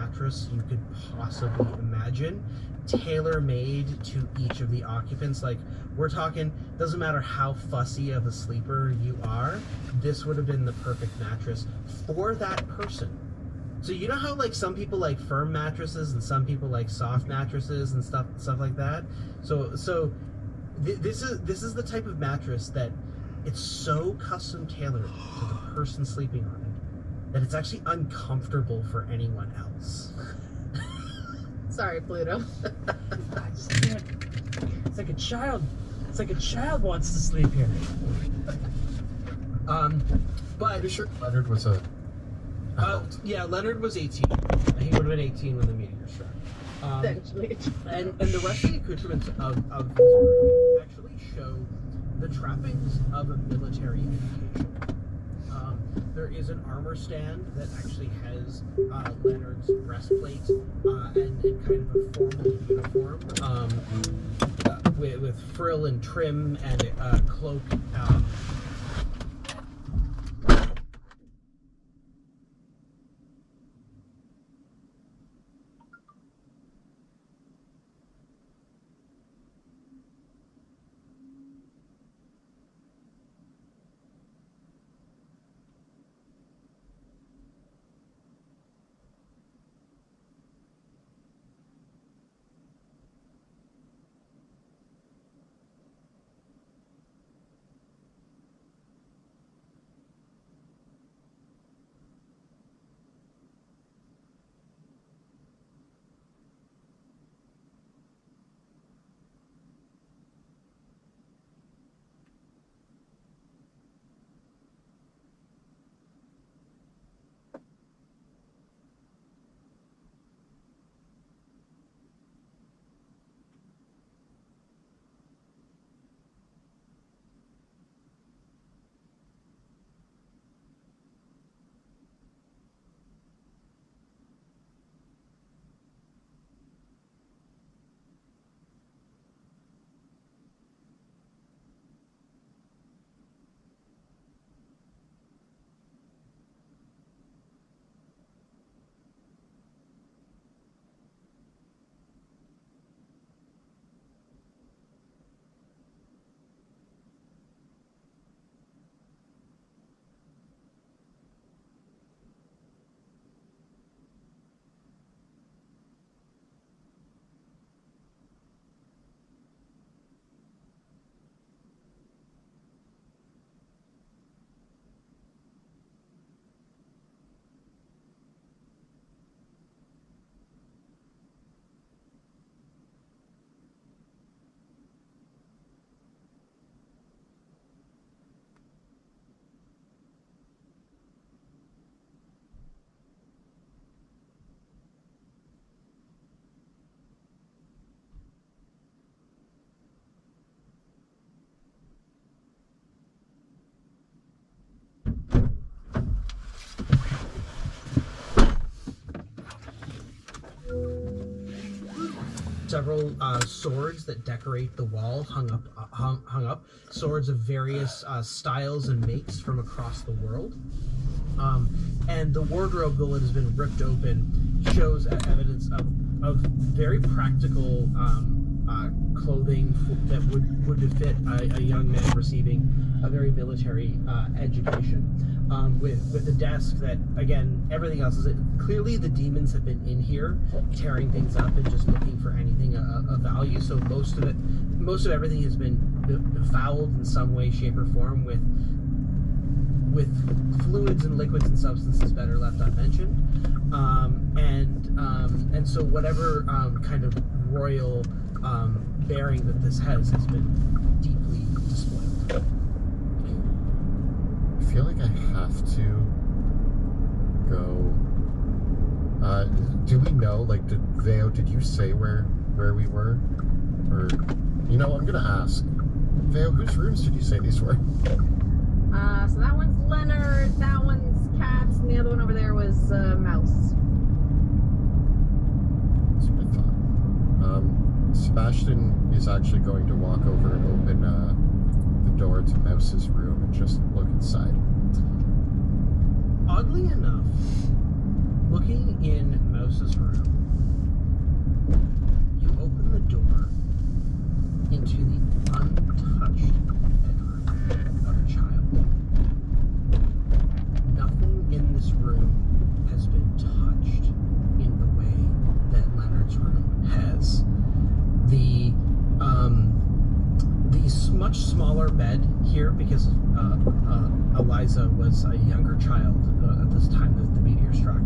mattress you could possibly imagine, tailor-made to each of the occupants. Like, we're talking, doesn't matter how fussy of a sleeper you are, this would have been the perfect mattress for that person. So you know how like some people like firm mattresses and some people like soft mattresses and stuff like that. So this is the type of mattress that it's so custom tailored to the person sleeping on it that it's actually uncomfortable for anyone else. Sorry, Pluto. I just can't. It's like a child. It's like a child wants to sleep here. But Pretty sure Leonard was a adult. yeah, Leonard was 18. He would have been 18 when the meteor struck. Essentially. And the rest of the accoutrements of his room actually show the trappings of a military education. There is an armor stand that actually has Leonard's breastplate and kind of a formal uniform with frill and trim and a cloak. Several swords that decorate the wall hung up. Swords of various styles and makes from across the world. And the wardrobe, though it has been ripped open, shows evidence of very practical clothing that would befit a young man receiving a very military education. With a desk that, again, everything else is clearly the demons have been in here tearing things up and just looking for anything of value. So most of everything has been befouled in some way, shape, or form with fluids and liquids and substances better left unmentioned. And so whatever kind of royal bearing that this has been deeply despoiled. I feel like I have to go. Do we know, like, Veo, did you say where we were? Or, you know, I'm gonna ask. Veo, whose rooms did you say these were? So that one's Leonard, that one's Cats, and the other one over there was Mouse. That's what I thought. Sebastian is actually going to walk over and open the door to Mouse's room and just look inside. Oddly enough, looking in Mouse's room, you open the door into the untouched bedroom of a child. Nothing in this room has been touched in the way that Leonard's room has. The much smaller bed here, because Eliza was a younger child at this time that the meteor struck.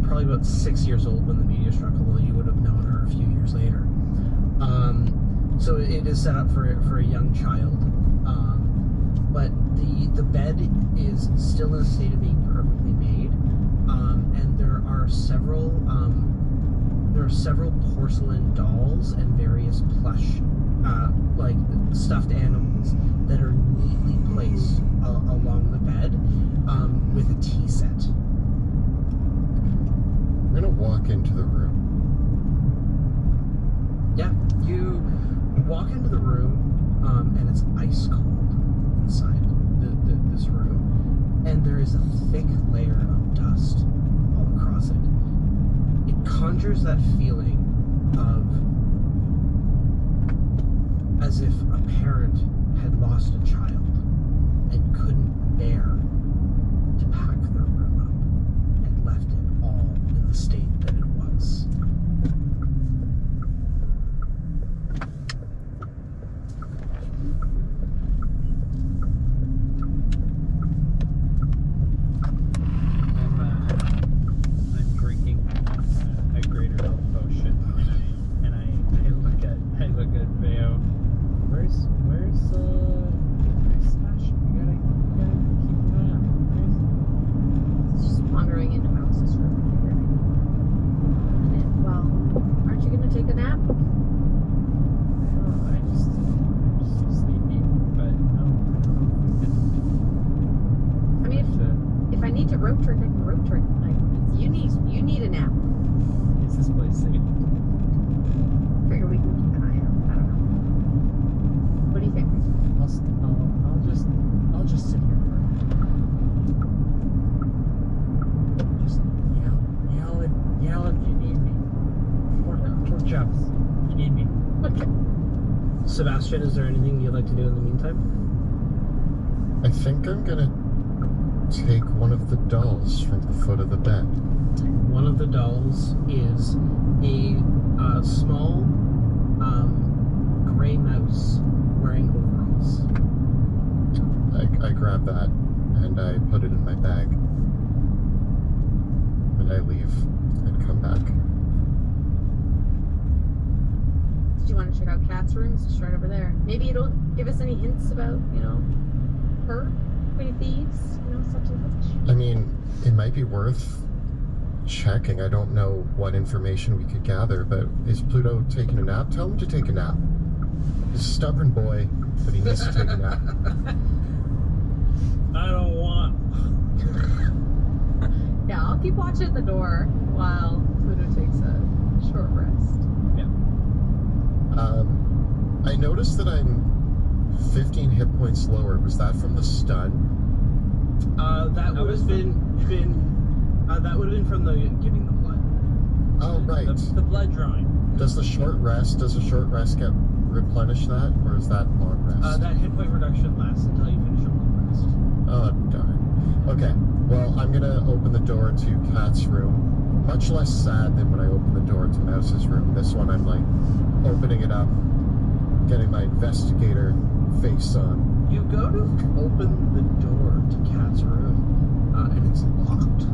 Probably about 6 years old when the meteor struck, although you would have known her a few years later. So it is set up for a young child, but the bed is still in a state of being perfectly made, and there are several porcelain dolls and various plush like stuffed animals that are neatly placed along the bed with a tea set. I'm gonna walk into the room. Yeah, you walk into the room, and it's ice cold inside this room, and there is a thick layer of dust all across it. It conjures that feeling of as if a parent had lost a child and couldn't bear to pack their room up and left it all in the state that it was. I'm drinking a greater health potion, and I look at Veo. Where's Smash? You gotta keep an eye on him. It's just wandering into Mouse's room. Well, aren't you gonna take a nap? I'm just sleepy, but no, I don't know I mean, if I need to rope trick, I can rope trick. Like, you need a nap. is this place safe? Figure we can keep an eye out. I don't know. What do you think? I'll just sit here for a minute. Just yell if you need me. Pork chops, you need me. Okay. Sebastian, is there anything you'd like to do in the meantime? I think I'm gonna take one of the dolls from the foot of the bed. One of the dolls is a small gray mouse wearing overalls. I grab that and I put it in my bag. And I leave and come back. Did you want to check out Kat's room? It's just right over there. Maybe it'll give us any hints about, her, Queen of Thieves, such and such. I mean, it might be worth checking. I don't know what information we could gather, but is Pluto taking a nap? Tell him to take a nap. He's a stubborn boy, but he needs to take a nap. I don't want. Yeah, I'll keep watching at the door while Pluto takes a short rest. I noticed that I'm 15 hit points lower. Was that from the stun? That would have been from the giving the blood. Oh, right. The blood drawing. Does a short rest get replenish that, or is that long rest? That hit point reduction lasts until you finish a long rest. Oh, darn. Okay, well, I'm gonna open the door to Kat's room. Much less sad than when I opened the door to Mouse's room. This one, I'm like opening it up, getting my investigator face on. You go to open the door to Kat's room, and it's locked.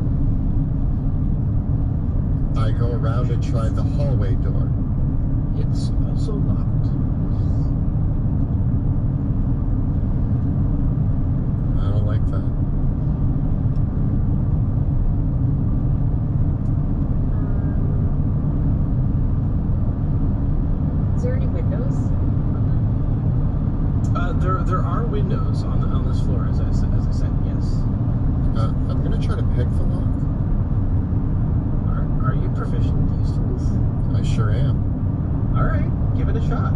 I go around and try the hallway door. It's also locked. I don't like that. Is there any windows? There are windows on this floor, as I said, yes. I'm gonna try to pick the lock. Are you proficient with these tools? I sure am. All right, give it a shot.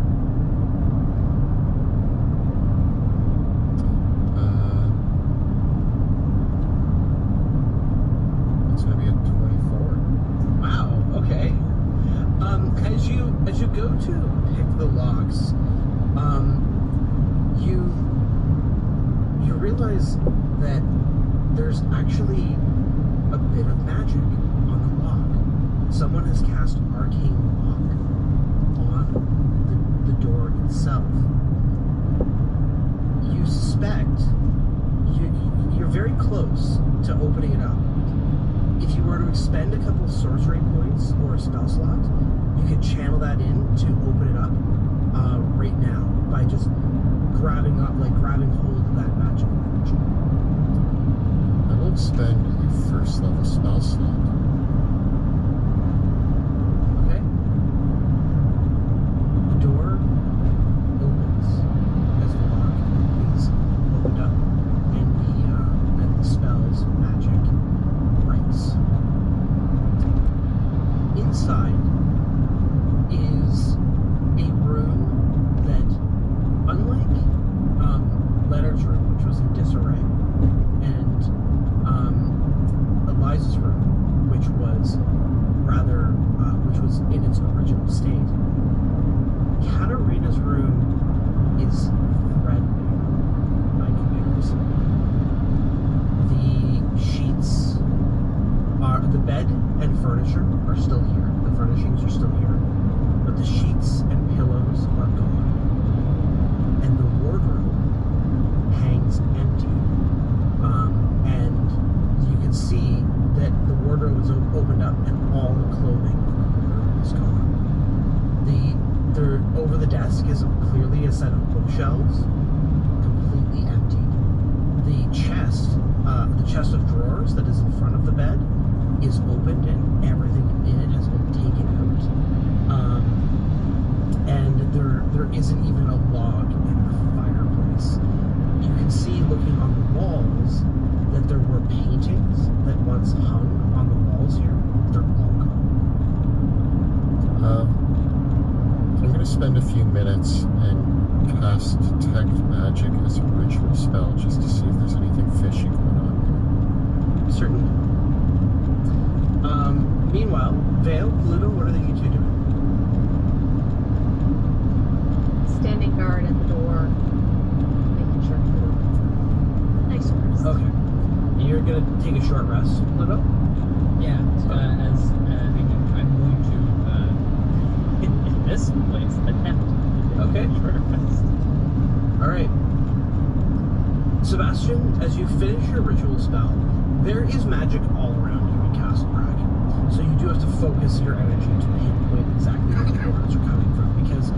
go to pick the locks, you realize that there's actually a bit of magic on the lock. Someone has cast Arcane Lock on the door itself. You suspect you're very close to opening it up. If you were to expend a couple sorcery points or a spell slot, you could channel that in to open it up right now by just grabbing hold of that magical energy. I will expend a first level spell slot. Okay. The door opens as the lock is opened up, and the spell's magic breaks. Inside is a room that, unlike Leonard's room, which was in disarray, and Eliza's room, which was in its original state, Katarina's room is threadbare by comparison. The sheets the bed and furniture are still here. The furnishings are still here, but the sheets and pillows are gone, and the wardrobe hangs empty. And you can see that the wardrobe is opened up, and all the clothing in the wardrobe is gone. Over the desk is clearly a set of bookshelves, completely emptied. The chest of drawers that is in front of the bed is opened, and everything in it has been taken out. And there isn't even a log in the fireplace. You can see, looking on the walls, that there were paintings that once hung on the walls here. They're all gone. I'm going to spend a few minutes and cast Detect Magic as a ritual spell just to see if there's anything fishy going on here. Certainly. Meanwhile, Vale, Pluto, what are you two doing? Standing guard at the door, making sure Pluto nice rest. Okay. You're gonna take a short rest, Pluto? Yeah, I'm going to, in this place, attempt to Okay. take a short rest. Alright. Sebastian, as you finish your ritual spell, there is magic all around you in Castle Bracken. So you do have to focus your energy to pinpoint exactly where the orders are coming from, because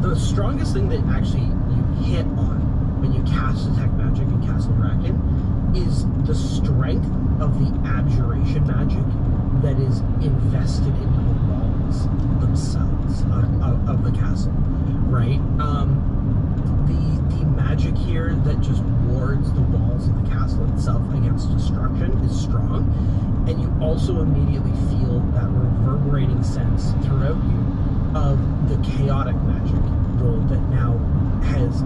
the strongest thing that actually you hit on when you cast Detect Magic in Castle Bracken is the strength of the abjuration magic that is invested into the walls themselves of the castle, right? The magic here that just wards the walls of the castle itself against destruction is strong, and you also immediately feel that reverberating sense throughout you of the chaotic magic that now has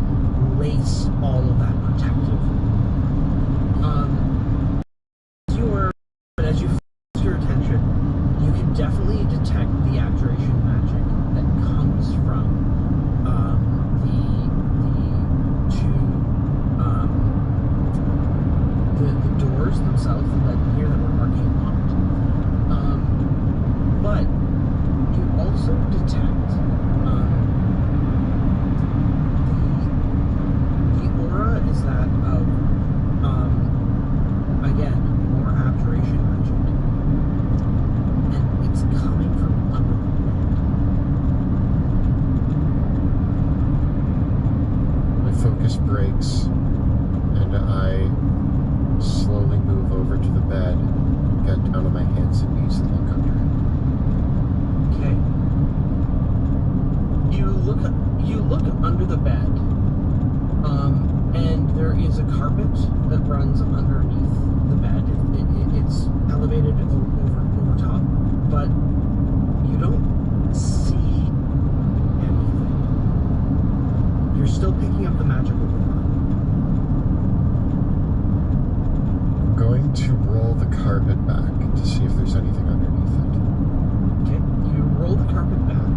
laced all of that protective. As you focus your attention, you can definitely detect the abjuration magic that comes from the doors themselves that led here that were arcane locked. But you also detect the aura is that of again, more abjuration magic, and it's coming from under the bed. My focus breaks, and I slowly move over to the bed, get down on my hands and knees and look under it. Okay. You look under the bed, and there is a carpet that runs underneath the bed. It's elevated over top, but you don't see anything. You're still picking up the magical aura. I'm going to roll the carpet back to see if there's anything underneath it. Okay, you roll the carpet back,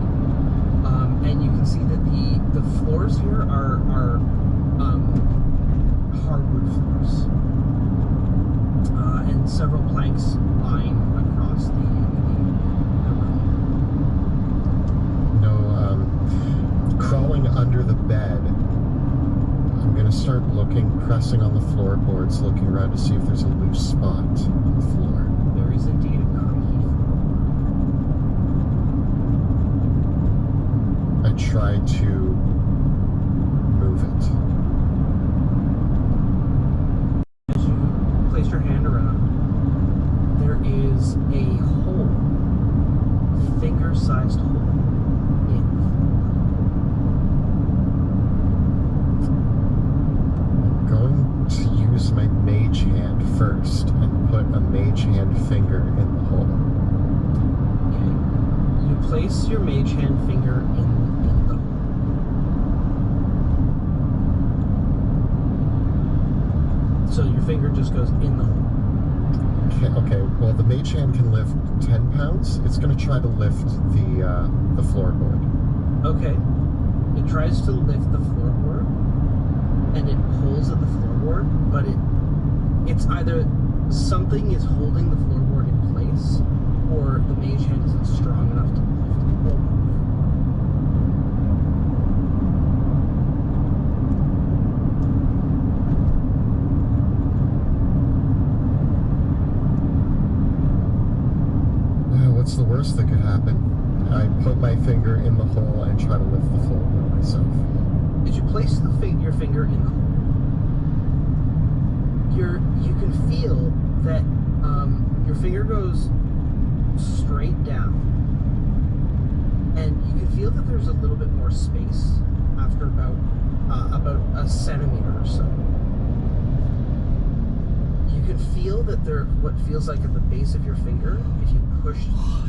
start looking, pressing on the floorboards, looking around to see if there's a loose spot on the floor. There is indeed a creaky floor. I try to move it. As you place your hand around, there is a hole, finger-sized hole in the I'm going to use my mage hand first and put a mage hand finger in the hole. Okay. You place your mage hand finger in the hole. So your finger just goes in the hole. Okay, well, the mage hand can lift 10 pounds. It's going to try to lift the floorboard. Okay. It tries to lift the floorboard, and it pulls at the floorboard, but it's either something is holding the floorboard in place, or the mage hand isn't strong enough to lift. Or both. What's the worst that could happen? I put my finger in the hole and try to lift the floorboard myself. As you place your finger in the hole, you can feel that your finger goes straight down, and you can feel that there's a little bit more space after about a centimeter or so. You can feel that what feels like at the base of your finger, if you push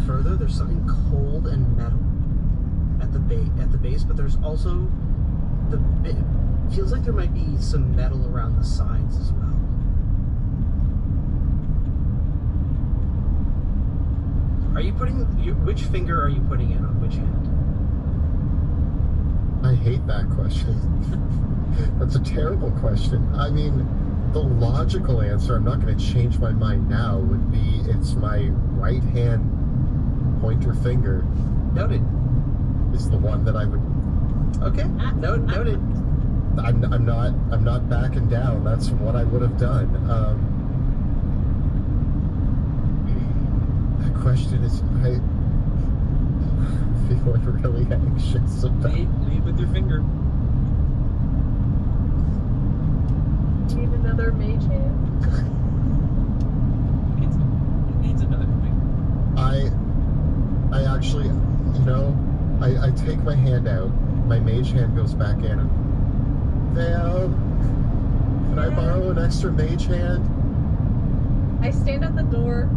further, there's something cold and metal at the base, but there's also it feels like there might be some metal around the sides as well. Are you putting which finger are you putting in on which hand? I hate that question. That's a terrible question. I mean, the logical answer, I'm not going to change my mind now, would be it's my right hand pointer finger. Noted. Is the one that I would. Okay. Noted. I'm not backing down. That's what I would have done. That question is, I feel really anxious about. Lead with your finger. Need another mage hand? It needs another finger. I actually, I take my hand out. My mage hand goes back in. And, Val, can I borrow an extra mage hand? I stand at the door,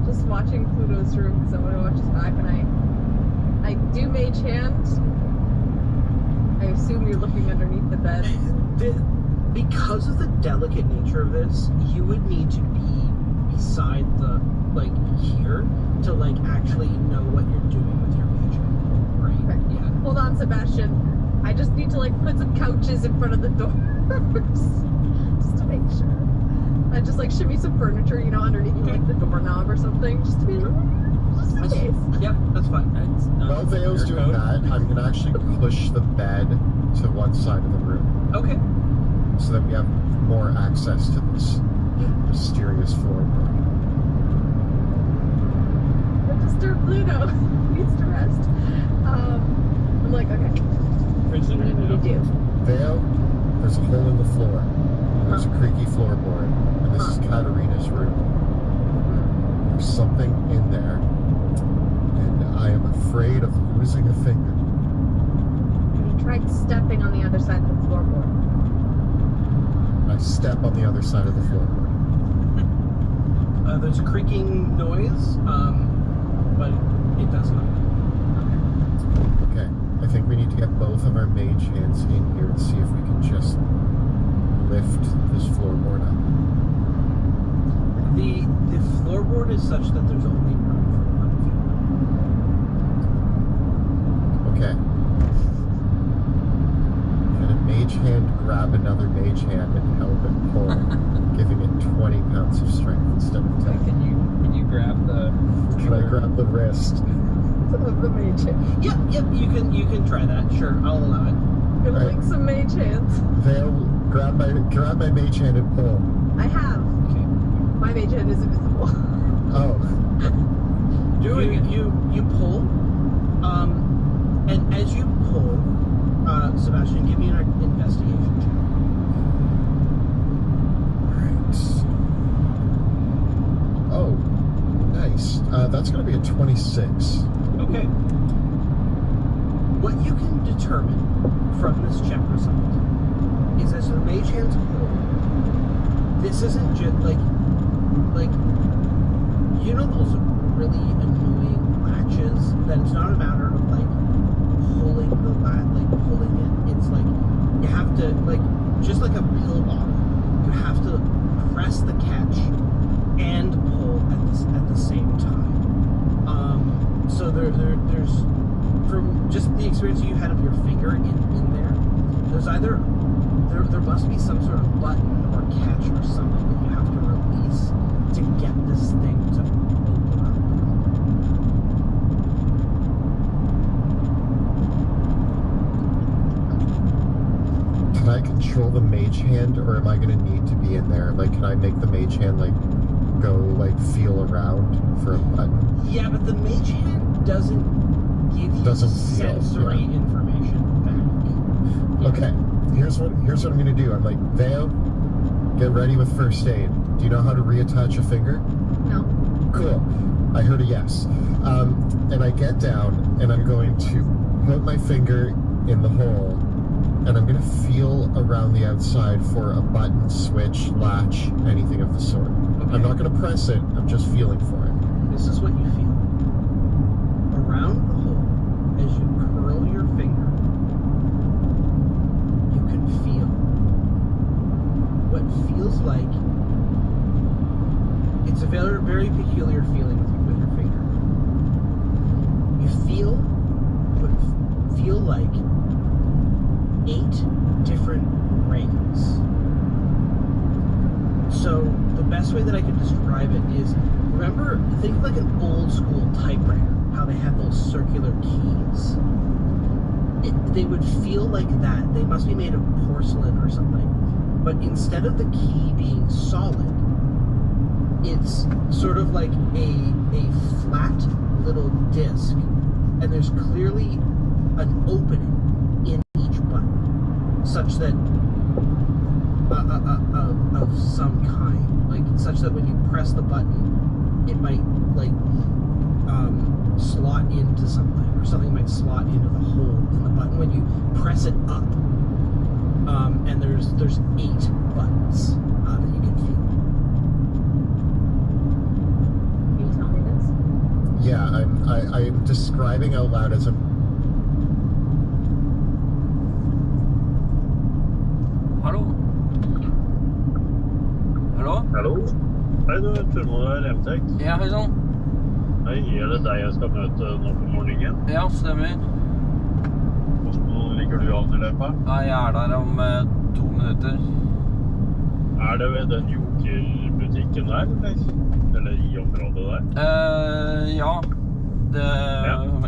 just watching Pluto's room because I want to watch his back, and I do mage hand. I assume you're looking underneath the bed. Because of the delicate nature of this, you would need to be beside the here to actually know what you're doing with your mage hand, right? Okay. Yeah. Hold on, Sebastian. I just need to put some couches in front of the door just to make sure. I just shimmy some furniture, underneath the doorknob or something, just to be just in case. Yep, that's fine. While Vale's doing that, I'm gonna actually push the bed to one side of the room. Okay. So that we have more access to this mysterious floorboard. Don't disturb Pluto. He needs to rest. I'm like, okay. What do you need me to do? Vale, there's a hole in the floor. And there's a creaky floorboard. And this is Katarina's room. There's something in there. And I am afraid of losing a finger. Have you tried stepping on the other side of the floorboard? I step on the other side of the floorboard. There's a creaking noise, but it does not. Okay, I think we need to get both of our mage hands in here and see if we can just lift this floorboard up. The floorboard is such that there's only room for one finger. Okay. Can a mage hand grab another mage hand and help it pull, giving it 20 pounds of strength instead of 10? Can you grab the? Can I grab the wrist? Of the mage hand. Yep, you can try that. Sure, I'll allow it. Gonna Alright. link some mage hands. Vale, grab my mage hand and pull. I have. Okay. My mage hand is invisible. Oh. You pull, and as you pull, Sebastian, give me an investigation check. Alright. Oh, nice. That's going to be a 26. Okay. What you can determine from this check result is as the mage hands pull, this isn't just like you know those really annoying latches that it's not a matter of like pulling the pulling it. It's like you have to just like a pill bottle. You have to press the catch and pull at the same time. So there's from just the experience you had of your finger in there's either there must be some sort of button or catch or something that you have to release to get this thing to open up. Can I control the mage hand, or am I going to need to be in there? Like, can I make the mage hand, go, feel around for a button? Yeah, but the mage hand doesn't give you sensory information back. Okay, here's what I'm going to do. I'm like, Veo, get ready with first aid. Do you know how to reattach a finger? No. Cool. I heard a yes. And I get down, and I'm going to put my finger in the hole, and I'm going to feel around the outside for a button, switch, latch, anything of the sort. Okay. I'm not going to press it, I'm just feeling for it. This is what you feel. Around the hole, as you curl your finger, you can feel what feels like it's a very, very peculiar feeling with your finger. You feel like 8 different rings. So the best way that I could describe it is, think of like an old school typewriter, how they had those circular keys. They would feel like that. They must be made of porcelain or something. But instead of the key being solid, it's sort of like a flat little disc, and there's clearly an opening in each button, such that of some kind, such that when you press the button, it might slot into something, or something might slot into the hole in the button when you press it up. And there's 8 buttons that you can feel. Can you tell me this? Yeah, I'm describing out loud as I'm... Hallo? Hallo? Hallo? Hei du, Tormod er Remtek. Ja, hei sann. Hei, er det deg jeg skal møte nå på morgenen? Ja, stemmer. Hvordan ligger du an i løpet? Ja, jeg er der om 2 minutter. Er det ved den jokerbutikken der, eller i området der? Ja.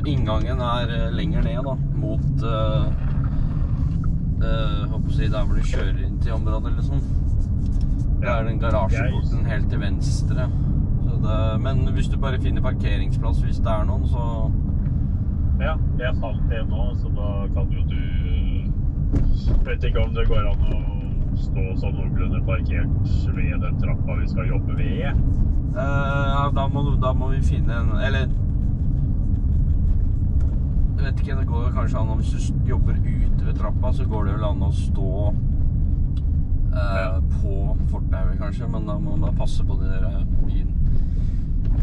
Inngangen er lenger ned da, mot håper å si, der hvor du kjører inn til området eller sånn. Det er den garasjeporten helt til venstre. Men hvis du bare finner parkeringsplass hvis det er noen, så... Ja, jeg fant det nå, så da kan jo du... Vet ikke om det går an å stå sånn noenlunde parkert ved den trappa vi skal jobbe ved. Da må vi finne en... Eller... Jeg vet ikke, det går kanskje an, hvis du jobber ute ved trappa, så går det vel an å stå på fortauet kanskje, men da må man passe på de der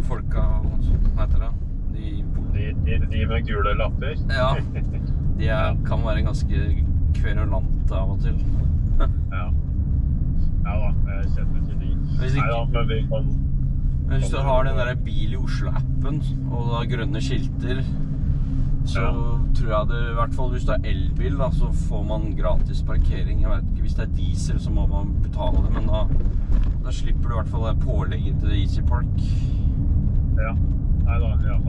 folka, hva heter det? De med gule lapper? Ja, de kan være ganske kverulante av og til. Ja. Ja da, jeg kjenner til de. Neida, men vi kan... Men hvis du har den der Bil i Oslo-appen, og da grønne skilter, så tror jeg det, i hvert fall hvis du har elbil da, så får man gratis parkering. Jeg vet ikke, hvis det er diesel så må man betale det, men da slipper du i hvert fall det pålegget til Easy Park. Ja, neida, jeg har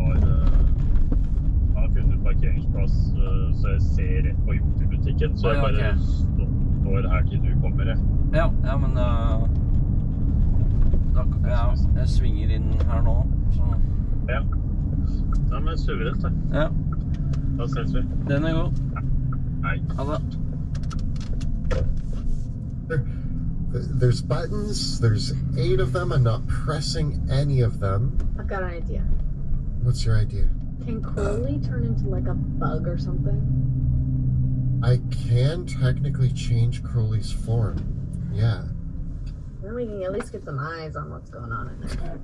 funnet parkeringsplass, så jeg ser rett på jokerbutikken, så jeg bare står her til du kommer, jeg. Ja, men jeg svinger inn her nå, så... Ja. Ja, men suverent, da. Ja, Da ses vi. den er god. Hei. Ha det. There's buttons. There's 8 of them. I'm not pressing any of them. I've got an idea. What's your idea? Can Crowley turn into like a bug or something? I can technically change Crowley's form. Yeah. Then we can at least get some eyes on what's going on in there.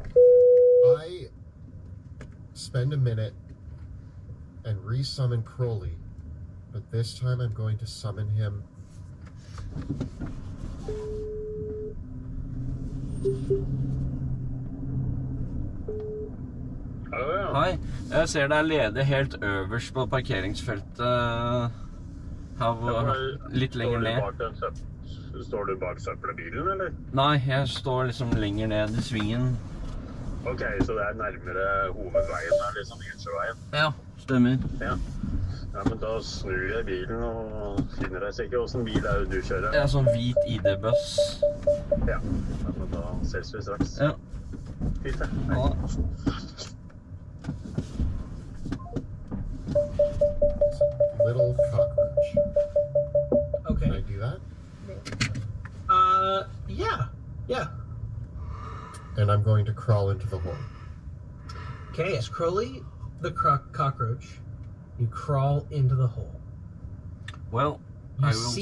I spend a minute and re-summon Crowley, but this time I'm going to summon him. Ja. Hei, jeg ser det er ledig helt øverst på parkeringsfeltet. Litt lenger ned. Står du bak søppelbilen, eller? Nei, jeg står liksom lenger ned i svingen. Ok, så det er nærmere hovedveien her, liksom, Innsjøveien. Ja, stemmer. Ja. Ja, men da snur jeg bilen og finner jeg sikkert hvordan bil er det du kjører. Det er sånn hvit ID-buss. Ja. Ja, men da ses vi straks. Ja. Fint, det. Ja. Little cockroach. Can I Okay. do that? Yeah. Yeah. And I'm going to crawl into the hole. Okay, as Crowley, the cockroach, you crawl into the hole. Well, You I will see